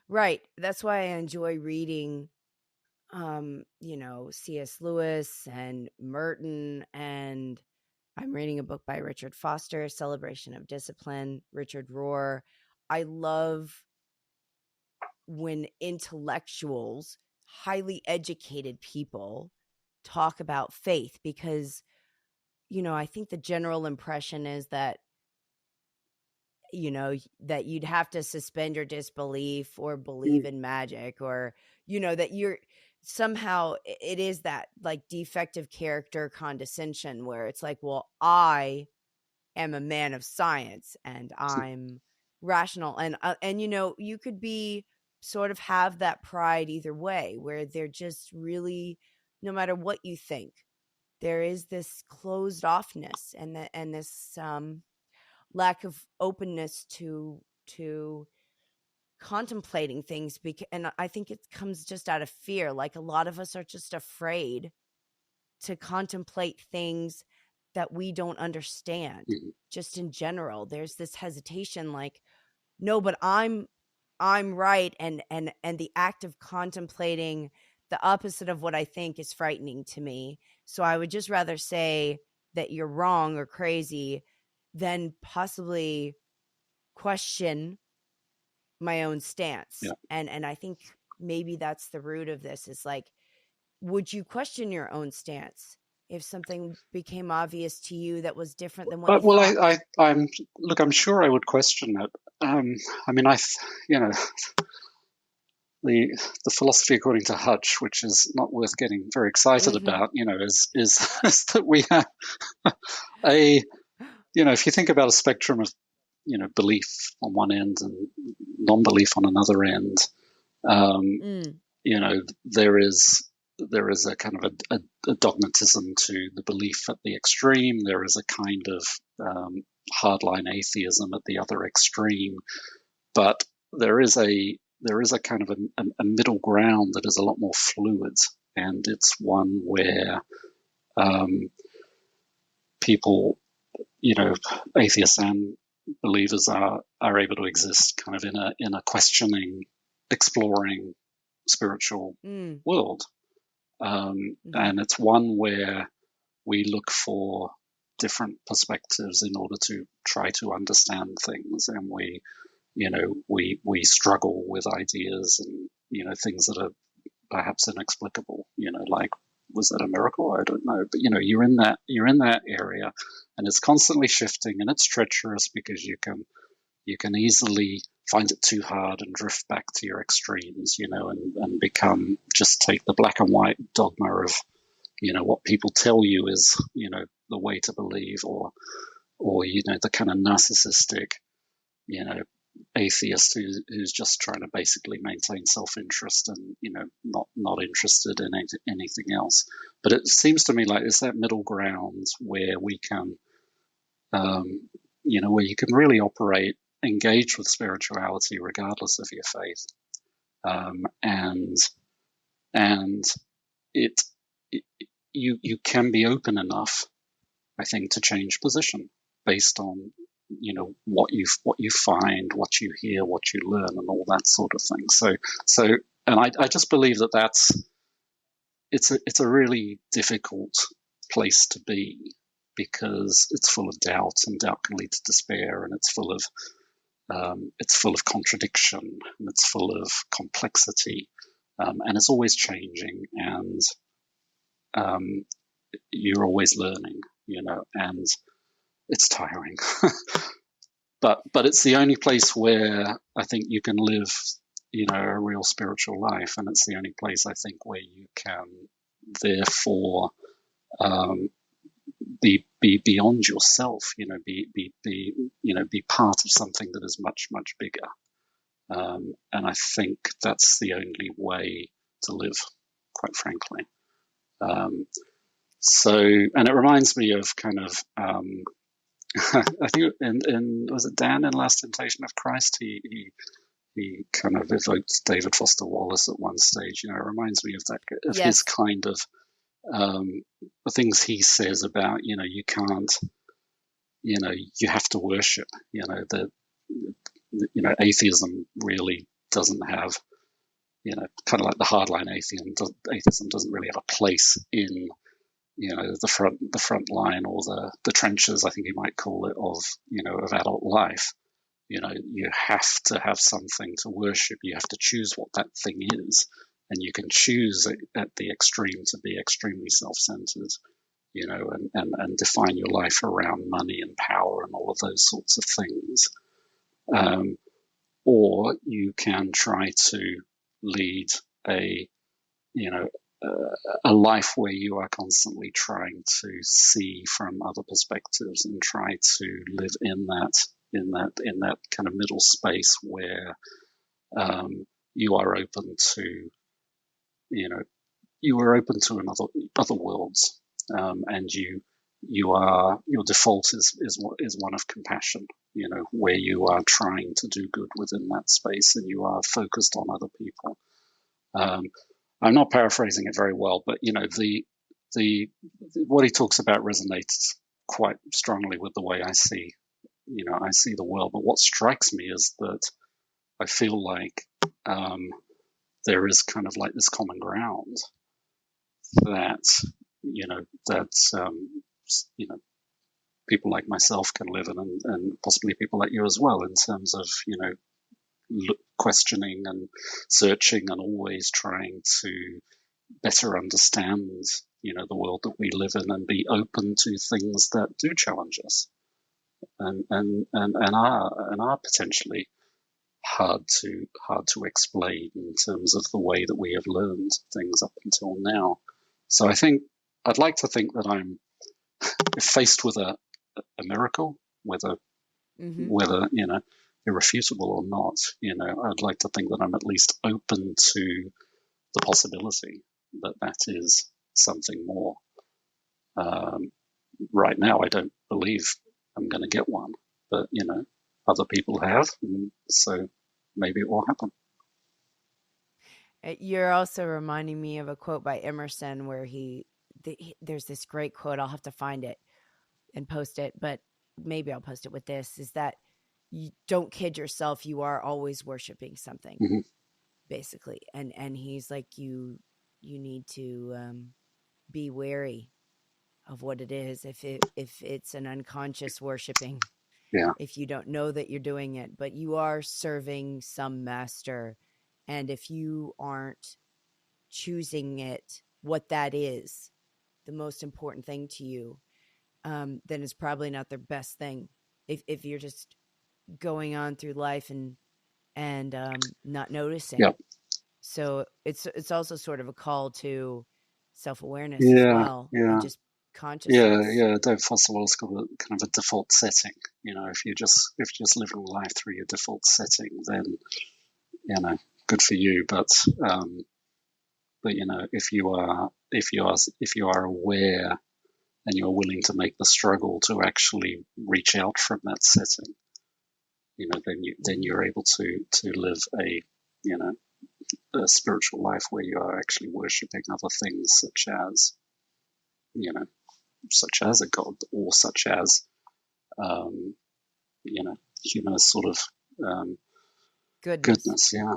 Right. That's why I enjoy reading, C.S. Lewis and Merton, and I'm reading a book by Richard Foster, Celebration of Discipline, Richard Rohr. I love when intellectuals, highly educated people talk about faith because, I think the general impression is that, that you'd have to suspend your disbelief or believe in magic, or, that you're somehow, it is that like defective character condescension where it's like, well, I am a man of science and I'm rational. And you could be sort of have that pride either way, where they're just really, no matter what you think, there is this closed offness and this lack of openness to contemplating things. And I think it comes just out of fear. Like, a lot of us are just afraid to contemplate things that we don't understand. Mm-hmm. Just in general, there's this hesitation, like, no, but I'm right, and the act of contemplating the opposite of what I think is frightening to me. So I would just rather say that you're wrong or crazy than possibly question my own stance. Yeah. And I think maybe that's the root of this, is like, would you question your own stance if something became obvious to you that was different than what you Well, thought? I'm sure I would question it. I mean, the philosophy according to Hutch, which is not worth getting very excited about, is is that we have if you think about a spectrum of, belief on one end and non-belief on another end, there is there is a kind of a dogmatism to the belief at the extreme. There is a kind of hardline atheism at the other extreme, but there is a kind of a middle ground that is a lot more fluid, and it's one where people, atheists and believers are able to exist kind of in a questioning, exploring spiritual world. And it's one where we look for different perspectives in order to try to understand things, and we struggle with ideas and things that are perhaps inexplicable. Like, was that a miracle? I don't know, but you're in that area, and it's constantly shifting, and it's treacherous because you can easily find it too hard and drift back to your extremes, and become, just take the black and white dogma of, what people tell you is, the way to believe, or the kind of narcissistic, atheist who's just trying to basically maintain self-interest and, not interested in anything else. But it seems to me like it's that middle ground where we can, where you can really engage with spirituality regardless of your faith, and you can be open enough, I think, to change position based on what you find, what you hear, what you learn, and all that sort of thing. So and I just believe it's a really difficult place to be, because it's full of doubt, and doubt can lead to despair, and it's full of contradiction, and it's full of complexity, and it's always changing, and you're always learning, and it's tiring. but it's the only place where I think you can live, a real spiritual life, and it's the only place, I think, where you can therefore be beyond yourself, be part of something that is much, much bigger. And I think that's the only way to live, quite frankly. And it reminds me of kind of, I think was it Dan in Last Temptation of Christ? He kind of evoked David Foster Wallace at one stage. It reminds me of that, of Yes. his kind of the things he says about, you can't, you have to worship. Atheism really doesn't have, kind of like the hardline atheism doesn't really have a place in, the front line, or the trenches, I think you might call it, of adult life. You have to have something to worship. You have to choose what that thing is, and you can choose at the extreme to be extremely self-centered, and define your life around money and power and all of those sorts of things. Or you can try to lead a life where you are constantly trying to see from other perspectives and try to live in that kind of middle space where you are open to, other worlds, and your default is one of compassion, where you are trying to do good within that space, and you are focused on other people. I'm not paraphrasing it very well, but the what he talks about resonates quite strongly with the way I see the world. But what strikes me is that I feel like there is kind of like this common ground that people like myself can live in, and possibly people like you as well, in terms of questioning and searching, and always trying to better understand the world that we live in, and be open to things that do challenge us, and are potentially hard to explain in terms of the way that we have learned things up until now. So I think I'd like to think that I'm faced with a miracle, whether irrefutable or not. I'd like to think that I'm at least open to the possibility. that is something more. Um, right now, I don't believe I'm going to get one, but other people have, and so maybe it will happen. You're also reminding me of a quote by Emerson where there's this great quote. I'll have to find it and post it, but maybe I'll post it with this, is that you don't kid yourself. You are always worshiping something, Mm-hmm. basically. And he's like, you need to be wary of what it is. If it's an unconscious worshiping, Yeah, if you don't know that you're doing it, but you are serving some master. And if you aren't choosing it, what that is, the most important thing to you, then it's probably not the best thing. If you're just going on through life and not yeah, noticing. So it's also sort of a call to self-awareness as yeah, well, and yeah. just Yeah, consciousness. yeah. Dave Foster Wallace got a kind of a default setting. If you're just living life through your default setting, then good for you. But if you are aware and you're willing to make the struggle to actually reach out from that setting, then Mm-hmm. you're able to live you know a spiritual life where you are actually worshiping other things, you know such as a god, or such as um, humanist sort of Goodness. goodness. Yeah.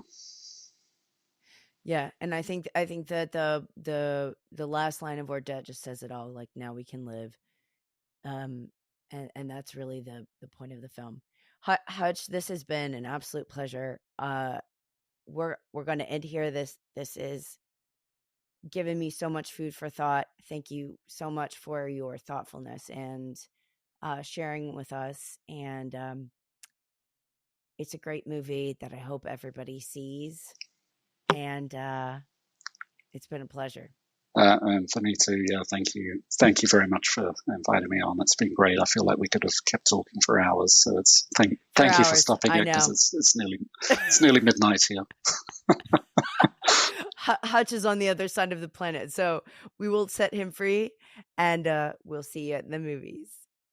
Yeah, and I think that the last line of Ordet just says it all. Like, now we can live, um, and that's really the point of the film. Hutch, this has been an absolute pleasure. We're going to end here. This is given me so much food for thought. Thank you so much for your thoughtfulness and sharing with us. And it's a great movie that I hope everybody sees. And it's been a pleasure. And for me too, yeah, thank you very much for inviting me on. It's been great. I feel like we could have kept talking for hours. So it's For thank you for hours, stopping I it, because know. it's nearly midnight here. Hutch is on the other side of the planet, so we will set him free, and we'll see you at the movies.